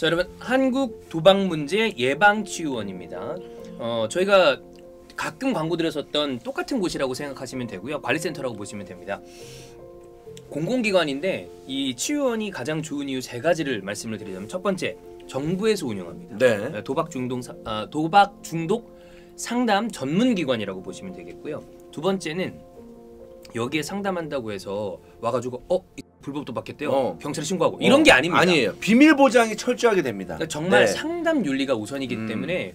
자, 여러분, 한국 도박 문제 예방 치유원입니다. 저희가 가끔 광고들에 썼던 똑같은 곳이라고 생각하시면 되고요. 관리센터라고 보시면 됩니다. 공공기관인데 이 치유원이 가장 좋은 이유 세 가지를 말씀을 드리자면, 첫 번째, 정부에서 운영합니다. 네. 도박 중독 상담 전문기관이라고 보시면 되겠고요. 두 번째는 여기에 상담한다고 해서 와가지고 불법 도박했대요, 경찰에 신고하고 이런 게 아닙니다. 아니에요. 비밀 보장이 철저하게 됩니다. 그러니까 정말 네. 상담 윤리가 우선이기 때문에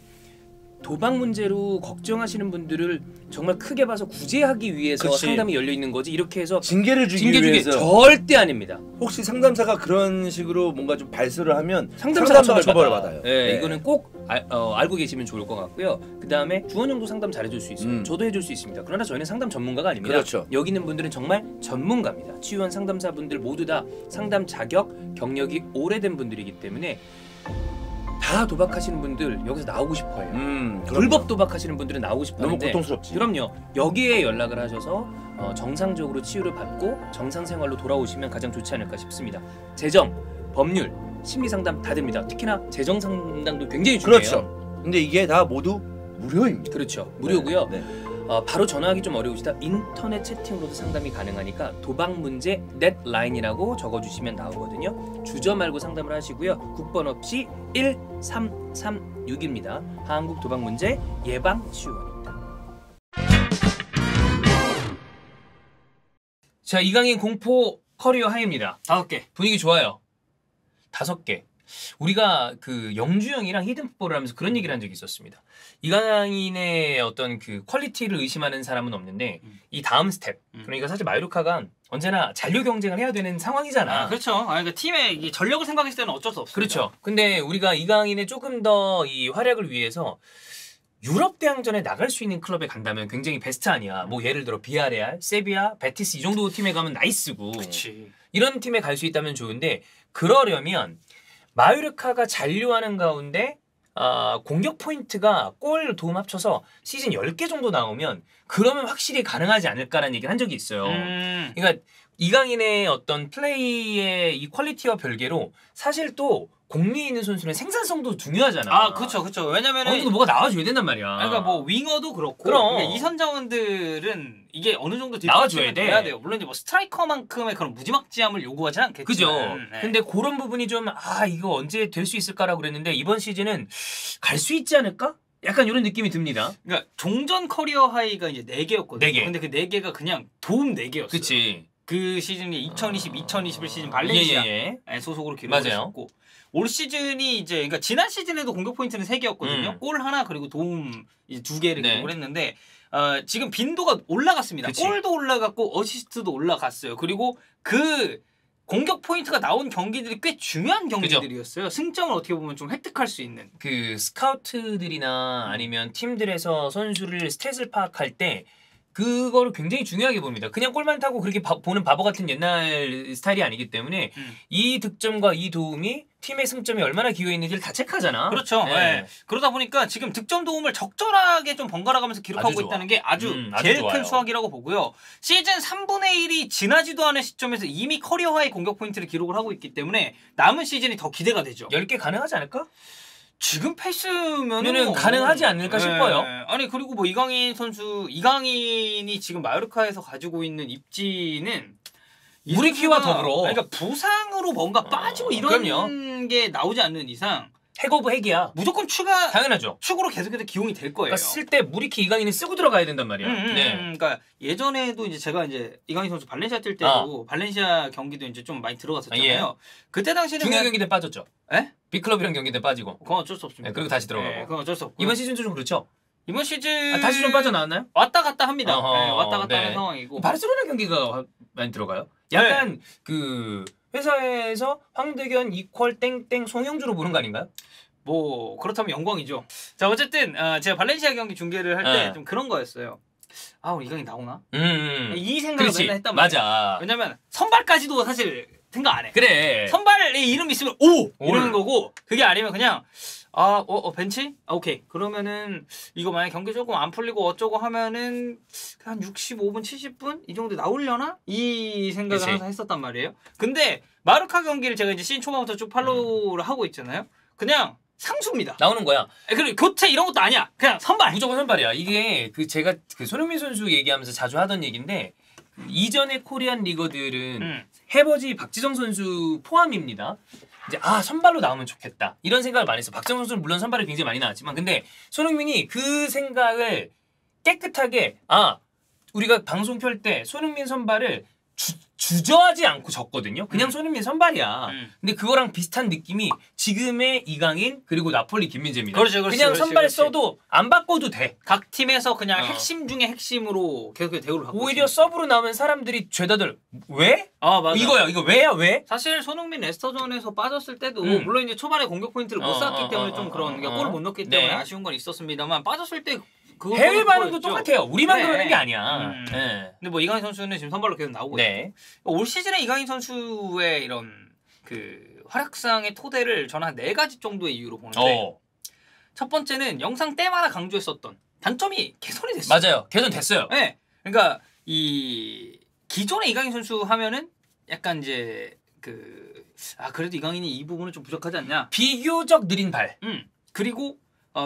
도박 문제로 걱정하시는 분들을 정말 크게 봐서 구제하기 위해서 그치. 상담이 열려 있는 거지, 이렇게 해서 징계를 주기 위해서 절대 아닙니다. 혹시 상담사가 그런 식으로 뭔가 좀 발설을 하면 상담사가 처벌을 받아요. 네, 네. 이거는 꼭 알고 계시면 좋을 것 같고요. 그 다음에 주원형도 상담 잘해줄 수 있어요. 저도 해줄 수 있습니다. 그러나 저희는 상담 전문가가 아닙니다. 그렇죠. 여기 있는 분들은 정말 전문가입니다. 치유원 상담사분들 모두 다 상담 자격, 경력이 오래된 분들이기 때문에 다 도박하시는 분들 여기서 나오고 싶어해요. 불법 도박하시는 분들은 나오고 싶어하는데 너무 고통스럽지. 그럼요. 여기에 연락을 하셔서 정상적으로 치유를 받고 정상생활로 돌아오시면 가장 좋지 않을까 싶습니다. 재정, 법률, 심리상담 다 됩니다. 특히나 재정상담도 굉장히 중요해요. 그렇죠. 근데 이게 다 모두 무료입니다. 그렇죠. 무료고요. 네. 바로 전화하기 좀 어려우시다 인터넷 채팅으로도 상담이 가능하니까 도박 문제 넷라인이라고 적어주시면 나오거든요. 주저 말고 상담을 하시고요. 국번 없이 1336입니다. 한국 도박 문제 예방 치유원입니다. 자, 이강인 공포 커리어 하이입니다. 5개. 분위기 좋아요. 5개. 우리가 그 영주형이랑 히든풋볼을 하면서 그런 얘기를 한 적이 있었습니다. 이강인의 어떤 그 퀄리티를 의심하는 사람은 없는데 이 다음 스텝, 그러니까 사실 마요르카가 언제나 잔류 경쟁을 해야 되는 상황이잖아. 그렇죠. 그러니까 팀의 이 전력을 생각했을 때는 어쩔 수 없습니다. 그렇죠. 근데 우리가 이강인의 조금 더 이 활약을 위해서 유럽 대항전에 나갈 수 있는 클럽에 간다면 굉장히 베스트 아니야. 뭐 예를 들어 비아레알, 세비야, 베티스 이 정도 팀에 가면 나이스고. 그치. 이런 팀에 갈 수 있다면 좋은데, 그러려면 마요르카가 잔류하는 가운데 공격 포인트가 골 도움 합쳐서 시즌 10개 정도 나오면 그러면 확실히 가능하지 않을까라는 얘기를 한 적이 있어요. 그러니까 이강인의 어떤 플레이의 이 퀄리티와 별개로 사실 또 공리에 있는 선수는 생산성도 중요하잖아. 그렇죠. 왜냐면은 어느 정도 뭐가 나와줘야 된단 말이야. 그러니까 뭐 윙어도 그렇고, 그럼. 그러니까 이선 자원들은 이게 어느 정도 나와줘야 돼. 돼야 돼요. 물론 이제 뭐 스트라이커만큼의 그런 무지막지함을 요구하지 않겠지만. 그죠. 네. 근데 그런 부분이 좀 이거 언제 될 수 있을까라고 그랬는데 이번 시즌은 갈 수 있지 않을까? 약간 이런 느낌이 듭니다. 그러니까 종전 커리어 하이가 이제 4개였거든요. 4개. 근데 그 4개가 그냥 도움 4개였어요. 그치. 그 시즌이 2020, 2021 시즌 발렌시아 소속으로 기록을 맞아요. 했었고, 올 시즌이 이제 그러니까 지난 시즌에도 공격 포인트는 3개였거든요. 골 하나 그리고 도움 이제 2개를 기록을 했는데 지금 빈도가 올라갔습니다. 그치. 골도 올라갔고 어시스트도 올라갔어요. 그리고 그 공격 포인트가 나온 경기들이 꽤 중요한 경기들이었어요. 승점을 어떻게 보면 좀 획득할 수 있는. 그 스카우트들이나 아니면 팀들에서 선수를 스탯을 파악할 때 그거를 굉장히 중요하게 봅니다. 그냥 골만 타고 그렇게 보는 바보 같은 옛날 스타일이 아니기 때문에 이 득점과 이 도움이 팀의 승점에 얼마나 기여했는지를 다 체크하잖아. 그렇죠. 네. 그러다 보니까 지금 득점 도움을 적절하게 좀 번갈아 가면서 기록하고 있다는 게 아주 제일 좋아요. 큰 수확이라고 보고요. 시즌 3분의 1이 지나지도 않은 시점에서 이미 커리어 하이 공격 포인트를 기록을 하고 있기 때문에 남은 시즌이 더 기대가 되죠. 10개 가능하지 않을까? 지금 페이스면은 가능하지 않을까 싶어요. 아니 그리고 뭐 이강인이 지금 마요르카에서 가지고 있는 입지는 무리키와 더불어. 그러니까 부상으로 뭔가 빠지고 이런 게 나오지 않는 이상 핵 오브 핵이야. 무조건 당연하죠. 축으로 계속해서 기용이 될 거예요. 그러니까 쓸 때 무리키 이강인은 쓰고 들어가야 된단 말이야. 그러니까 예전에도 이제 제가 이제 이강인 선수 발렌시아 뛸 때도 발렌시아 경기도 이제 좀 많이 들어갔었잖아요. 그때 당시에는 중요 경기 때 빠졌죠. 에? 빅클럽이랑 경기 때 빠지고. 그건 어쩔 수 없습니다. 그리고 다시 들어가고. 그건 어쩔 수 없고. 이번 시즌도 좀 그렇죠. 이번 시즌 다시 좀 빠져나왔나요? 왔다 갔다 합니다. 왔다 갔다 하는 상황이고. 바르셀로나 경기가 많이 들어가요. 약간 그 회사에서 황득현 이퀄 땡땡 송영주로 보는 거 아닌가요? 뭐 그렇다면 영광이죠. 자 어쨌든 제가 발렌시아 경기 중계를 할 때 좀 그런 거였어요. 우리 이강인 나오나? 이 생각을 맨날 했단 말이야. 맞아. 왜냐면 선발까지도 사실 생각 안 해. 그래. 선발에 이름 있으면 이러는 거고, 그게 아니면 그냥 벤치? 오케이. 그러면은 이거 만약 경기 조금 안 풀리고 어쩌고 하면은 한 65분, 70분 이 정도 나오려나? 이 생각을 그치. 항상 했었단 말이에요. 근데 마르카 경기를 제가 이제 시즌 초반부터 쭉 팔로우를 하고 있잖아요. 그냥 상수입니다. 나오는 거야. 그리고 교체 이런 것도 아니야. 그냥 선발. 무조건 선발이야. 이게 제가 손흥민 선수 얘기하면서 자주 하던 얘기인데 이전의 코리안 리거들은 해버지 박지성 선수 포함입니다. 이제 선발로 나오면 좋겠다 이런 생각을 많이 했어. 박지성 선수는 물론 선발을 굉장히 많이 나왔지만 근데 손흥민이 그 생각을 깨끗하게 우리가 방송 켤 때 손흥민 선발을 주저하지 않고 졌거든요. 그냥 손흥민 선발이야. 근데 그거랑 비슷한 느낌이 지금의 이강인 그리고 나폴리 김민재입니다. 그냥 선발 써도 안 바꿔도 돼. 각 팀에서 그냥 핵심 중에 핵심으로 계속 대우를 하고 오히려 서브로 나오면 사람들이 죄다들 왜? 맞아. 이거야. 이거 왜야 왜? 사실 손흥민 레스터전에서 빠졌을 때도 물론 이제 초반에 공격 포인트를 못 쌓았기 때문에 좀 그런 골을 못 넣기 때문에 아쉬운 건 있었습니다만 빠졌을 때 해외 반응도 똑같아요. 우리만 그러는 게 아니야. 근데 뭐 이강인 선수는 지금 선발로 계속 나오고 있고 올 시즌에 이강인 선수의 이런 그 활약상의 토대를 저는 한 4가지 정도의 이유로 보는데 첫 번째는 영상 때마다 강조했었던 단점이 개선이 됐어요. 맞아요. 개선됐어요. 네. 그러니까 이 기존의 이강인 선수 하면은 약간 이제 그래도 이강인이 이 부분은 좀 부족하지 않냐. 비교적 느린 발. 그리고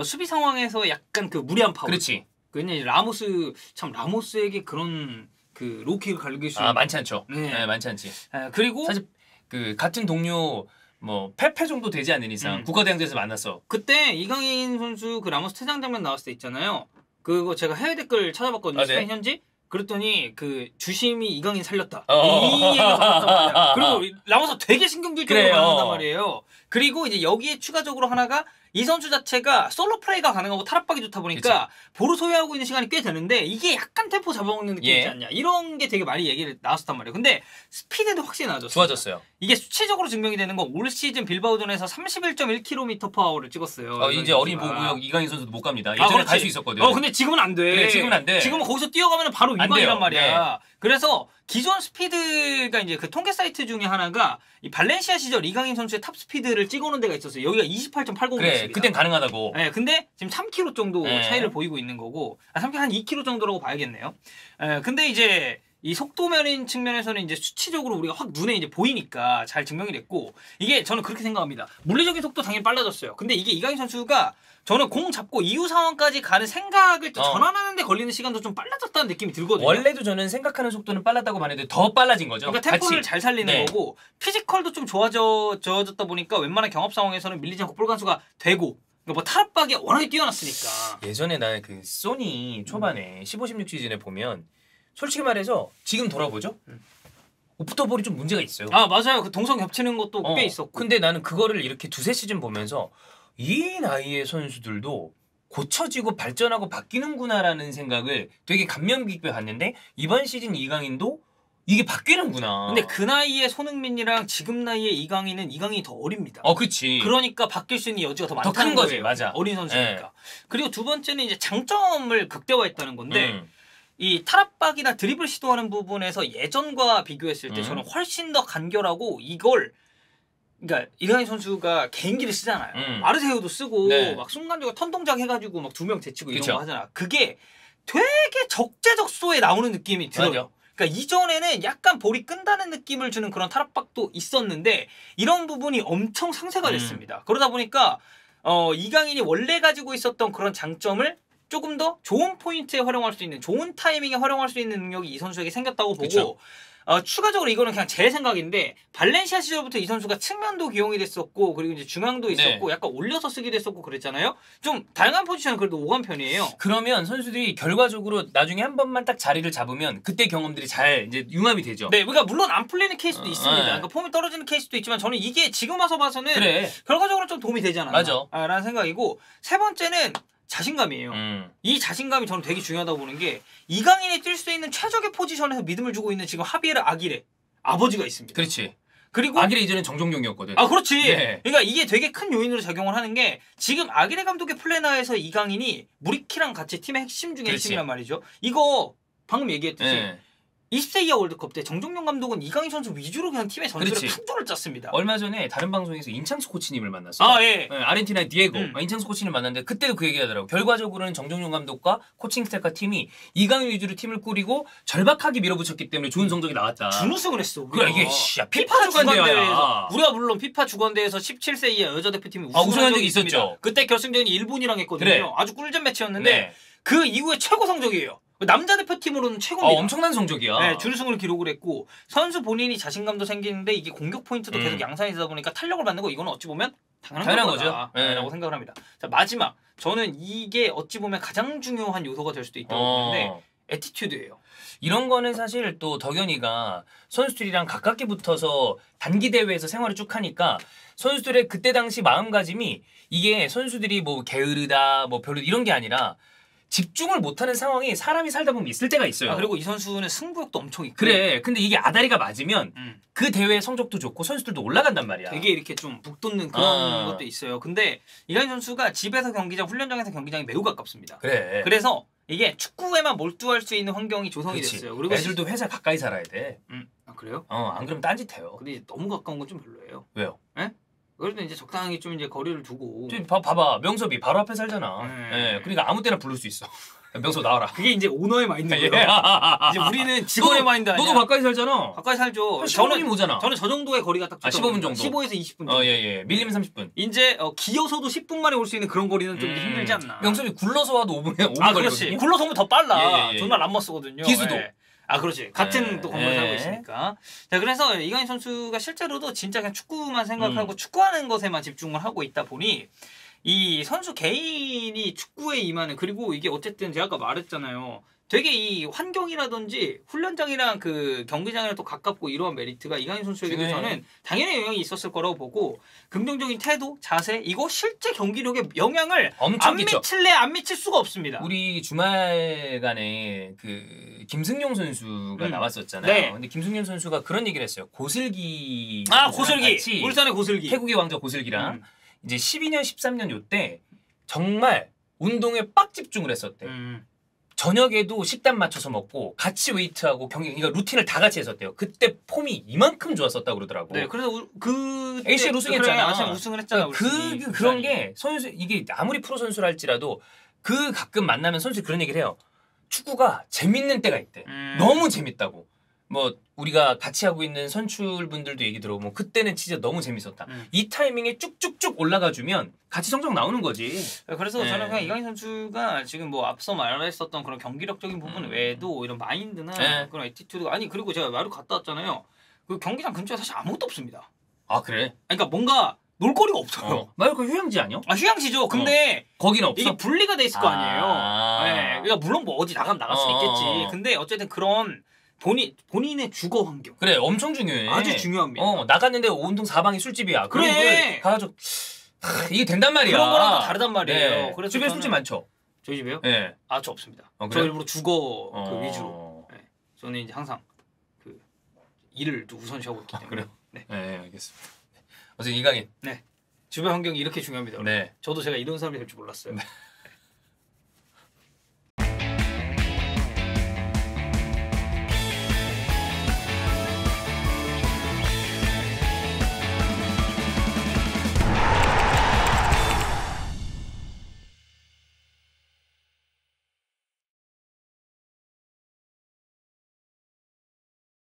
수비 상황에서 약간 그 무리한 파울. 그렇지. 왜냐면 라모스에게 그런 그 로킥을 갈길 수 있는 많지 않죠. 네. 많지 않지. 그리고 사실 그 같은 동료 뭐 페페 정도 되지 않는 이상 국가대항전에서 만났어. 그때 이강인 선수 그 라모스 퇴장 장면 나왔을 때 있잖아요. 그거 제가 해외 댓글 찾아봤거든요. 스페인 현지. 그랬더니 그 주심이 이강인 살렸다. 이 얘기가 나왔단 말이야. 그리고 라모스 되게 신경질적으로 반응한단 말이에요. 그리고 이제 여기에 추가적으로 하나가 이 선수 자체가 솔로 플레이가 가능하고 탈압박이 좋다 보니까 그치. 볼을 소유하고 있는 시간이 꽤 되는데 이게 약간 템포 잡아먹는 느낌이 있지 않냐. 이런 게 되게 많이 얘기를 나왔었단 말이에요. 근데 스피드도 확실히 나아졌어요. 좋아졌어요. 이게 수치적으로 증명이 되는 건 올 시즌 빌바오전에서 31.1km/h를 찍었어요. 이제 어린 보구역 이강인 선수도 못 갑니다. 예전에 갈 수 있었거든. 근데 지금은 안 돼. 그래, 지금은 안 돼. 지금은 거기서 뛰어가면 바로 위반이란 말이야. 그래서 기존 스피드가 이제 그 통계 사이트 중에 하나가 이 발렌시아 시절 이강인 선수의 탑 스피드를 찍어놓은 데가 있었어요. 여기가 28.80. 그래, 그땐 가능하다고. 네, 근데 지금 3km 정도 차이를 보이고 있는 거고, 3km 한 2km 정도라고 봐야겠네요. 근데 이제 이 속도면인 측면에서는 이제 수치적으로 우리가 확 눈에 이제 보이니까 잘 증명이 됐고, 이게 저는 그렇게 생각합니다. 물리적인 속도 당연히 빨라졌어요. 근데 이게 이강인 선수가 저는 공 잡고 이후 상황까지 가는 생각을 전환하는 데 걸리는 시간도 좀 빨라졌다는 느낌이 들거든요. 원래도 저는 생각하는 속도는 빨랐다고 봤는데 더 빨라진 거죠. 그러니까 템포를 잘 살리는 거고 피지컬도 좀 좋아졌다 보니까 웬만한 경합 상황에서는 밀리지 않고 볼 간수가 되고 그러니까 뭐 탈압박이 워낙에 뛰어났으니까. 예전에 나 그 소니 초반에 15, 16 시즌에 보면 솔직히 말해서 지금 돌아보죠. 오프더볼이 좀 문제가 있어요. 맞아요. 그 동선 겹치는 것도 꽤 있었고. 근데 나는 그거를 이렇게 두세 시즌 보면서 이 나이의 선수들도 고쳐지고 발전하고 바뀌는구나라는 생각을 되게 감명 깊게 봤는데 이번 시즌 이강인도 이게 바뀌는구나. 근데 그 나이에 손흥민이랑 지금 나이에 이강인이 더 어립니다. 그렇지. 그러니까 바뀔 수 있는 여지가 더 많다는 큰 거지. 거예요. 맞아. 어린 선수니까. 그리고 두 번째는 이제 장점을 극대화했다는 건데 이 탈압박이나 드리블 시도하는 부분에서 예전과 비교했을 때 저는 훨씬 더 간결하고 이걸 그러니까 이강인 선수가 개인기를 쓰잖아요. 마르세유도 쓰고 막 순간적으로 턴 동작 해가지고 막 2명 제치고 이런 거 하잖아. 그게 되게 적재적소에 나오는 느낌이 들어요. 맞아. 그러니까 이전에는 약간 볼이 끈다는 느낌을 주는 그런 탈압박도 있었는데 이런 부분이 엄청 상쇄가 됐습니다. 그러다 보니까 이강인이 원래 가지고 있었던 그런 장점을 조금 더 좋은 포인트에 활용할 수 있는 좋은 타이밍에 활용할 수 있는 능력이 이 선수에게 생겼다고 보고 추가적으로 이거는 그냥 제 생각인데 발렌시아 시절부터 이 선수가 측면도 기용이 됐었고 그리고 이제 중앙도 있었고 약간 올려서 쓰기도 했었고 그랬잖아요. 좀 다양한 포지션은 그래도 오간 편이에요. 그러면 선수들이 결과적으로 나중에 한 번만 딱 자리를 잡으면 그때 경험들이 잘 이제 융합이 되죠. 네, 그러니까 물론 안 풀리는 케이스도 있습니다. 그러니까 폼이 떨어지는 케이스도 있지만 저는 이게 지금 와서 봐서는 결과적으로 좀 도움이 되지 않았나 라는 생각이고 세 번째는 자신감이에요. 이 자신감이 저는 되게 중요하다고 보는 게 이강인이 뛸 수 있는 최적의 포지션에서 믿음을 주고 있는 지금 하비에르 아기레 아버지가 있습니다. 그렇지. 그리고 아기레 이전엔 정종용이었거든. 그렇지. 그러니까 이게 되게 큰 요인으로 작용을 하는 게 지금 아기레 감독의 플래너에서 이강인이 무리키랑 같이 팀의 핵심 중에 핵심이란 말이죠. 이거 방금 얘기했듯이 20세 이하 월드컵 때 정종용 감독은 이강인 선수 위주로 그냥 팀의 전술을 그렇지. 판도를 짰습니다. 얼마 전에 다른 방송에서 인창수 코치님을 만났어요. 아 예. 아르헨티나의 디에고 인창수 코치님 만났는데 그때도 그 얘기하더라고. 결과적으로는 정종용 감독과 코칭 스태프과 팀이 이강인 위주로 팀을 꾸리고 절박하게 밀어붙였기 때문에 좋은 성적이 나왔다. 준우승을 했어. 그래 이게 피파 주간대회에서 주간대회야. 우리가 물론 피파 주간대회에서 17세 이하 여자 대표팀이 우승한 적이 있습니다. 있었죠. 그때 결승전이 일본이랑 했거든요. 그래. 아주 꿀잼 매치였는데 네. 그 이후에 최고 성적이에요. 남자 대표팀으로는 최고입니다. 엄청난 성적이야. 네, 준우승을 기록을 했고 선수 본인이 자신감도 생기는데 이게 공격 포인트도 계속 양산이 되다 보니까 탄력을 받는 거 이거는 어찌 보면 당연한 거죠. 거다라고 생각을 합니다. 자 마지막 저는 이게 어찌 보면 가장 중요한 요소가 될 수도 있다고 보는데 애티튜드예요. 이런 거는 사실 또 덕현이가 선수들이랑 가깝게 붙어서 단기 대회에서 생활을 쭉 하니까 선수들의 그때 당시 마음가짐이 이게 선수들이 뭐 게으르다 뭐 별로 이런 게 아니라 집중을 못하는 상황이 사람이 살다 보면 있을 때가 있어요. 그리고 이 선수는 승부욕도 엄청 있고 그래. 근데 이게 아다리가 맞으면 그 대회 성적도 좋고 선수들도 올라간단 말이야. 되게 이렇게 좀 북돋는 그런 것도 있어요. 근데 이강인 선수가 집에서 경기장, 훈련장에서 경기장이 매우 가깝습니다. 그래. 그래서 이게 축구에만 몰두할 수 있는 환경이 조성이 그렇지. 됐어요. 그리고 애들도 회사 가까이 살아야 돼. 아 그래요? 안 그러면 딴짓해요. 근데 이제 너무 가까운 건 좀 별로예요. 왜요? 예? 그래도 이제 적당히 좀 이제 거리를 두고 봐봐. 명섭이 바로 앞에 살잖아. 네. 예. 그러니까 아무 때나 부를 수 있어. 명섭 나와라. 그게 이제 오너의 마인드고요. 예. 이제 우리는 직원의 마인드 아니야. 너도 가까이 살잖아. 가까이 살죠. 15분이면 오잖아. 저는 저 정도의 거리가 딱 15분 정도. 15에서 20분 정도. 예. 밀리면 30분. 이제 기어서도 10분 만에 올 수 있는 그런 거리는 좀 힘들지 않나. 명섭이 굴러서 와도 5분 그렇지. 걸리거든요. 굴러서 오면 더 빨라. 예. 정말 람머스거든요. 기수도. 예. 그렇지. 같은 또 건물 살고 예. 있으니까. 자, 그래서 이강인 선수가 실제로도 진짜 그냥 축구만 생각하고 축구하는 것에만 집중을 하고 있다 보니 이 선수 개인이 축구에 임하는 그리고 이게 어쨌든 제가 아까 말했잖아요. 되게 이 환경이라든지 훈련장이랑 그 경기장이랑 또 가깝고 이러한 메리트가 이강인 선수에게도 저는 당연히 영향이 있었을 거라고 보고 긍정적인 태도, 자세 이거 실제 경기력에 영향을 엄청 안 끼쳐. 미칠래 안 미칠 수가 없습니다. 우리 주말간에 그 김승용 선수가 나왔었잖아요. 네. 근데 김승용 선수가 그런 얘기를 했어요. 고슬기 고슬기. 같이 울산의 고슬기. 태국의 왕자 고슬기랑 이제 12년, 13년 요때 정말 운동에 빡 집중을 했었대. 저녁에도 식단 맞춰서 먹고 같이 웨이트하고 경기 그러니까 루틴을 다 같이 했었대요. 그때 폼이 이만큼 좋았었다고 그러더라고. 네, 그래서 그 ACL 우승했잖아. 아시안 우승을 했잖아. 그런 게 선수 이게 아무리 프로 선수랄지라도 그 가끔 만나면 선수 그런 얘기를 해요. 축구가 재밌는 때가 있대. 너무 재밌다고. 뭐 우리가 같이 하고 있는 선출분들도 얘기 들어보면 그때는 진짜 너무 재밌었다. 이 타이밍에 쭉쭉쭉 올라가 주면 같이 성적 나오는 거지. 그래서 저는 그냥 이강인 선수가 지금 뭐 앞서 말했었던 그런 경기력적인 부분 외에도 이런 마인드나 그런 애티튜드가 그리고 제가 마루 갔다 왔잖아요. 그 경기장 근처에 사실 아무것도 없습니다. 아 그래? 그러니까 뭔가 놀거리가 없어요. 마루가 휴양지 아니야? 휴양지죠. 근데 거기는 없어. 이게 분리가 돼 있을 거 아니에요. 네. 그러니까 물론 뭐 어디 나가면 나갈 수 있겠지. 근데 어쨌든 그런 본인의 주거 환경. 그래, 엄청 중요해. 아주 중요합니다. 나갔는데 온통 사방이 술집이야. 그래. 가가지고 이게 된단 말이야. 그런 거랑 또 다르단 말이에요. 네. 그래서 주변에 술집 많죠. 저희 집에요? 네. 저 없습니다. 그래요? 저 일부러 주거 그 위주로. 네. 저는 이제 항상 그 일을 또 우선시하고 있기 때문에. 그래요? 네, 알겠습니다. 어쨌든 이강인. 네. 주변 환경이 이렇게 중요합니다. 네. 저도 제가 이런 사람이 될 줄 몰랐어요. 네.